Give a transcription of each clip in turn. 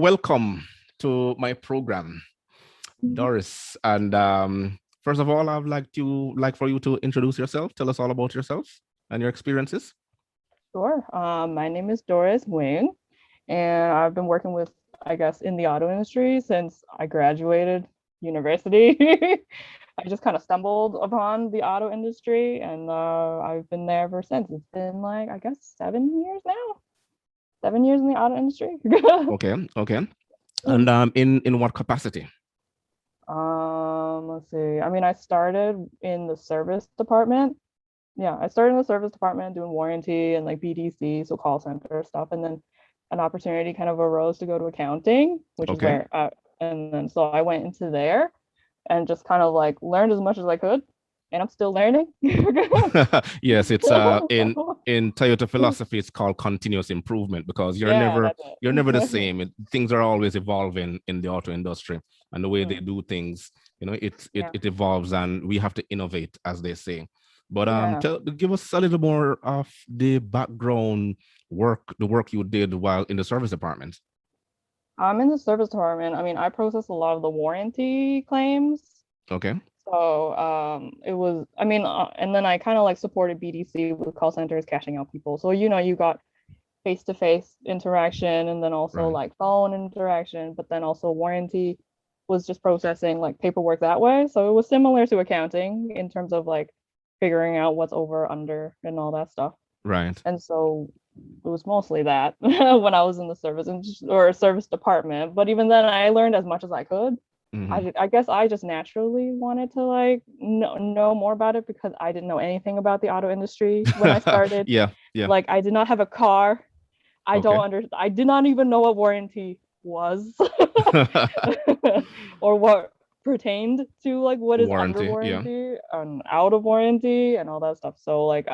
welcome to my program, Doris. And first of all, I'd like for you to introduce yourself. Tell us all about yourself and your experiences. Sure. My name is Doris Ngyuen, and I've been working with, I guess, in the auto industry since I graduated university. I just kind of stumbled upon the auto industry, and I've been there ever since. It's been like, I guess, 7 years now. 7 years in the auto industry. Okay. And in what capacity? Let's see. I mean, I started in the service department. Yeah, I started in the service department doing warranty and like BDC, so call center stuff, and then an opportunity kind of arose to go to accounting, which is Okay. where, and then so I went into there and just kind of like learned as much as I could, and I'm still learning. Yes, it's in Toyota philosophy, it's called continuous improvement because Yeah, that's you're never the it. same. Things are always evolving in the auto industry, and the way they Mm, do things, it yeah, it evolves, and we have to innovate, as they say. But yeah. give us a little more of the background the work you did while in the service department. I'm in the service department. I mean, I process a lot of the warranty claims. Okay. So it was, I mean, and then I kind of like supported BDC with call centers cashing out people. So, you got face-to-face interaction and then also Right. like phone interaction, but then also warranty was just processing like paperwork that way. So it was similar to accounting in terms of like figuring out what's over, under, and all that stuff. Right. And so it was mostly that when I was in the service or service department. But even then, I learned as much as I could. Hmm. I guess I just naturally wanted to like know more about it because I didn't know anything about the auto industry when I started. Yeah. Yeah. Like I did not have a car. Okay. I did not even know what warranty was or what pertained to like what is under Warranty. Yeah. warranty and out of warranty and all that stuff. So like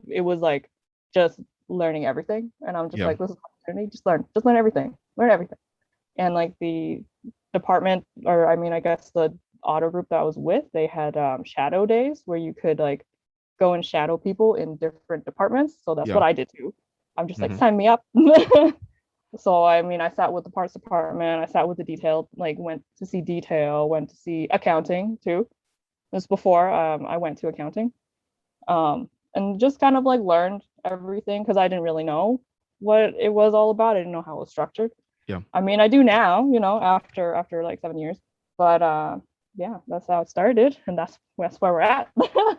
it was like just learning everything, and I'm just Yeah. like, this is opportunity. Just learn everything, and like the department, or I mean, I guess the auto group that I was with, they had shadow days where you could like go and shadow people in different departments. So that's Yeah. what I did too. I'm just like, Hmm. sign me up. So I mean, I sat with the parts department, I sat with the detail, like went to see detail, went to see accounting too. This before I went to accounting, and just kind of like learned everything because I didn't really know what it was all about. I didn't know how it was structured. Yeah. I mean, I do now, after like 7 years, but yeah, that's how it started, and that's where we're at.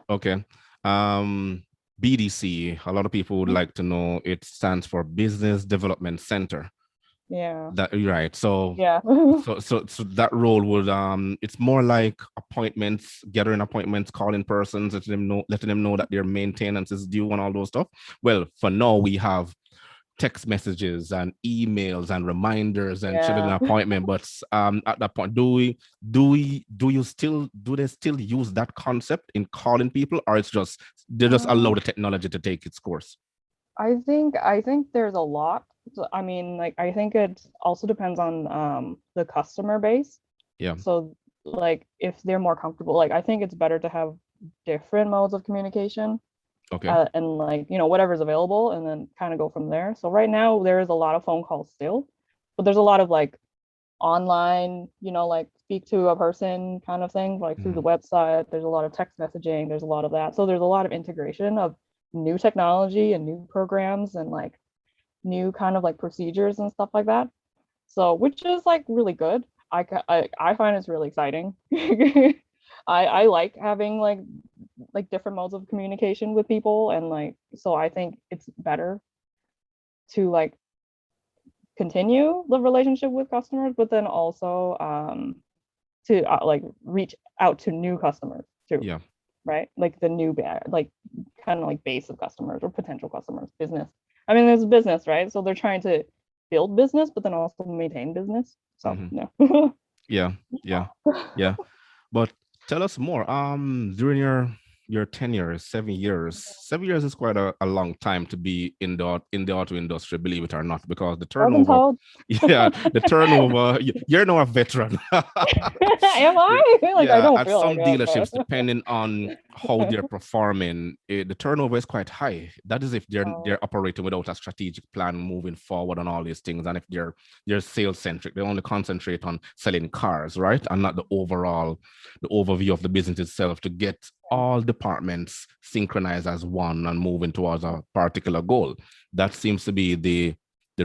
Okay. Um, BDC, a lot of people would like to know it stands for Business Development Center. Yeah, That right. So yeah. so that role would it's more like appointments, gathering appointments, calling persons, letting them know that their maintenance is due and all those stuff. Well, for now we have text messages and emails and reminders and scheduling an Yeah. appointment. But at that point, do they still use that concept in calling people, or it's just they just allow the technology to take its course? I think there's a lot. I mean, like I think it also depends on the customer base. Yeah. So like if they're more comfortable, like I think it's better to have different modes of communication, Okay. and like whatever's available, and then kind of go from there. So right now there is a lot of phone calls still, but there's a lot of like online, like speak to a person kind of thing, like through the Mhm. website. There's a lot of text messaging, there's a lot of that. So there's a lot of integration of new technology and new programs and like new kind of like procedures and stuff like that. So which is like really good. I find it's really exciting. I like having like different modes of communication with people, and like so I think it's better to like continue the relationship with customers, but then also to like reach out to new customers too, Yeah. right? Like the new like kind of like base of customers or potential customers, business. I mean, there's business, right? So they're trying to build business, but then also maintain business. So Hmm. no. Yeah. Yeah. Yeah. But tell us more. During your your tenure is 7 years. 7 years is quite a long time to be in the auto industry, believe it or not, because the I've been turnover, told. yeah, the turnover, you're now a veteran. Am I? Like, I Yeah, don't at feel like some it, dealerships, but depending on how they're performing, the turnover is quite high. That is if oh, they're operating without a strategic plan moving forward on all these things, and if they're sales centric, they only concentrate on selling cars, right, and not the overview of the business itself to get all departments synchronized as one and moving towards a particular goal. That seems to be the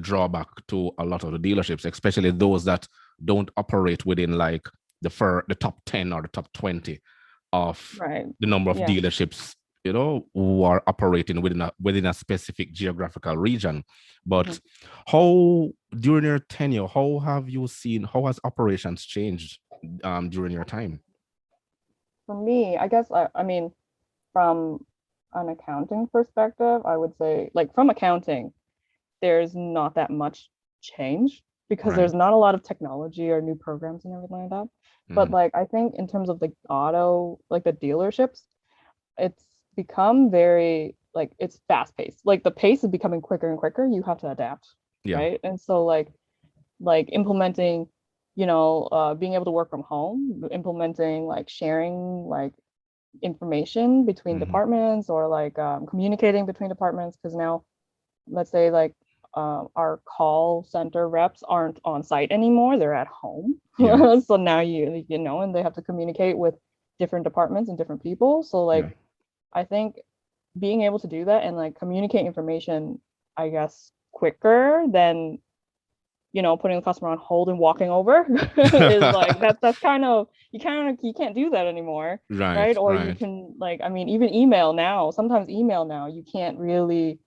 drawback to a lot of the dealerships, especially those that don't operate within like the top 10 or the top 20 of right. the number of Yeah. dealerships, who are operating within a specific geographical region. Mhm. But how during your tenure, how has operations changed during your time? For me, I guess I mean, from an accounting perspective, I would say like from accounting, there's not that much change because Right. there's not a lot of technology or new programs and everything like that. But Mm-hmm. like I think in terms of the auto, like the dealerships, it's become very like it's fast paced. Like the pace is becoming quicker and quicker. You have to adapt, Yeah. right? And so like implementing, being able to work from home, implementing like sharing like information between Mm-hmm. departments or like communicating between departments because now let's say like our call center reps aren't on site anymore, they're at home. Yeah. So now and they have to communicate with different departments and different people, so Yeah. like I think being able to do that and like communicate information, I guess, quicker than putting the customer on hold and walking over is like that's you can't do that anymore, Right. right? Or you Right. can like I mean even email now, sometimes email now you can't really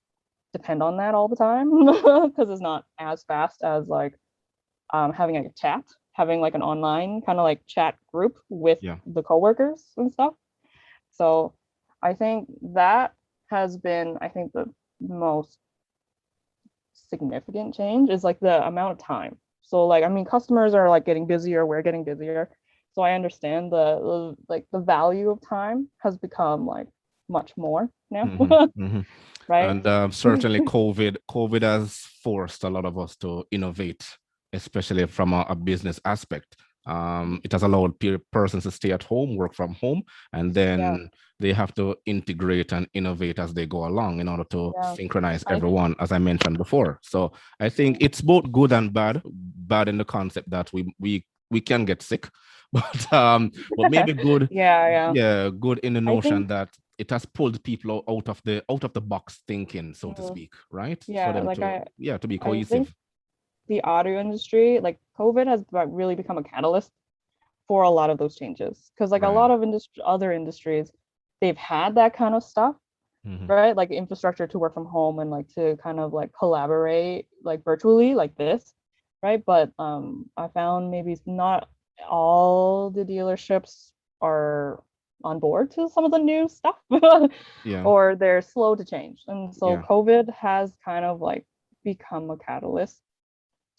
depend on that all the time because it's not as fast as like having a chat, having like an online kind of like chat group with Yeah. the coworkers and stuff. So I think that has been, I think, the most significant change is like the amount of time. So like I mean customers are like getting busier, we're getting busier. So I understand like the value of time has become like much more now, Mm-hmm. Mm-hmm. right? And certainly COVID has forced a lot of us to innovate, especially from a business aspect. It has allowed persons to stay at home, work from home, and Yeah, then they have to integrate and innovate as they go along in order to yeah. synchronize I everyone, as I mentioned before. So I think it's both good and bad. Bad in the concept that we can get sick, but maybe good, yeah, yeah. yeah, good in the I notion think that it has pulled people out of the box thinking, so to mhm, speak, right? For yeah, them like to, yeah, to be I think cohesive. the audio industry, like COVID has really become a catalyst for a lot of those changes because like a Right. lot of other industries, they've had that kind of stuff, Hmm. right? Like infrastructure to work from home and like to kind of like collaborate like virtually like this, right? But I found maybe it's not all the dealerships are on board to some of the new stuff Yeah. or they're slow to change. And so Yeah. COVID has kind of like become a catalyst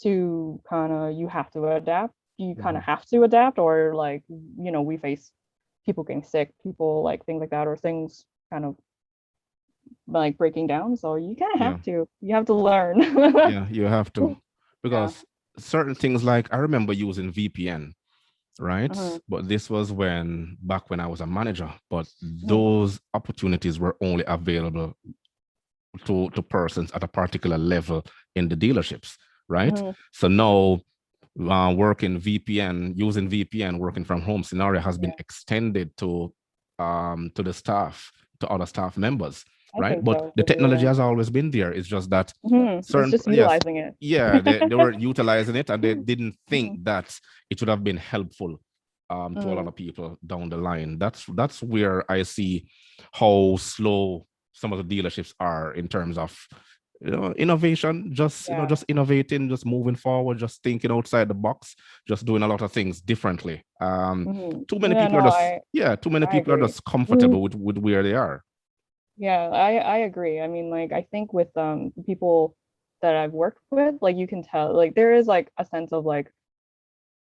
to kind of you have to adapt. You kind Hmm. of have to adapt or like we face people getting sick, people like things like that or things kind of like breaking down. So you kind of Yeah. have to. You have to learn. Yeah. You have to, Yeah. because certain things, like I remember using VPN, right? Mhm, But this was back when I was a manager, but mhm, those opportunities were only available to persons at a particular level in the dealerships, right? mhm. So now working VPN, using VPN, working from home scenario has been Yeah, extended to the staff, to other staff members, I right? think But so the too. technology Yeah. has always been there. It's just that It's certain, just yes, utilizing it. yeah, they were utilizing it and they didn't think Mhm, that it would have been helpful to a lot mhm. of people down the line. That's where I see how slow some of the dealerships are in terms of innovation, just Yeah. just innovating, just moving forward, just thinking outside the box, just doing a lot of things differently. Too many Yeah. people are No, just, I yeah, too many I people are agree. just Mhm. comfortable with where they are. Yeah, I agree. I mean, like I think with the people that I've worked with, like you can tell, like there is like a sense of like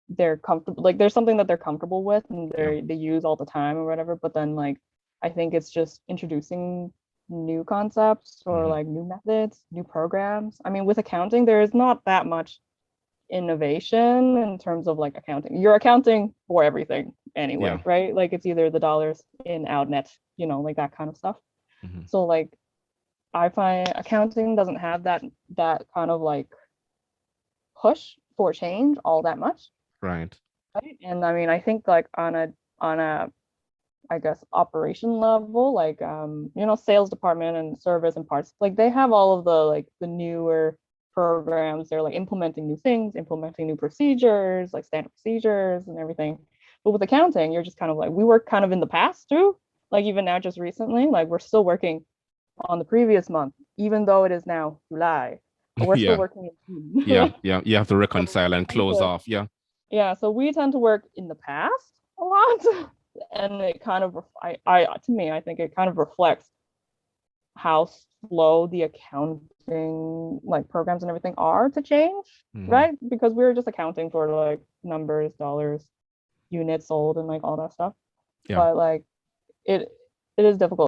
they're comfortable, like there's something that they're comfortable with and Yeah. they use all the time or whatever. But then like I think it's just introducing new concepts or Hmm. like new methods, new programs. I mean, with accounting, there is not that much innovation in terms of like accounting. You're accounting for everything Yeah. anyway, right? Like it's either the dollars in, out, net, like that kind of stuff. Hmm. So like I find accounting doesn't have that kind of like push for change all that much, Right. right? And I mean, I think like on a I guess operation level, like sales department and service and parts, like they have all of the like the newer programs. They're like implementing new things, implementing new procedures, like standard procedures and everything. But with accounting, you're just kind of like we work kind of in the past too. Like even now, just recently, like we're still working on the previous month, even though it is now July, but we're still Yeah. working in Yeah. June. Yeah. You have to So we reconcile and tend close to, off. Yeah. yeah, so we tend to work in the past a lot. And it kind of, I to me, I think it kind of reflects how slow the accounting like programs and everything are to change, Hmm. right? Because we're just accounting for like numbers, dollars, units sold, and like all that stuff. Yeah. But like it it is difficult.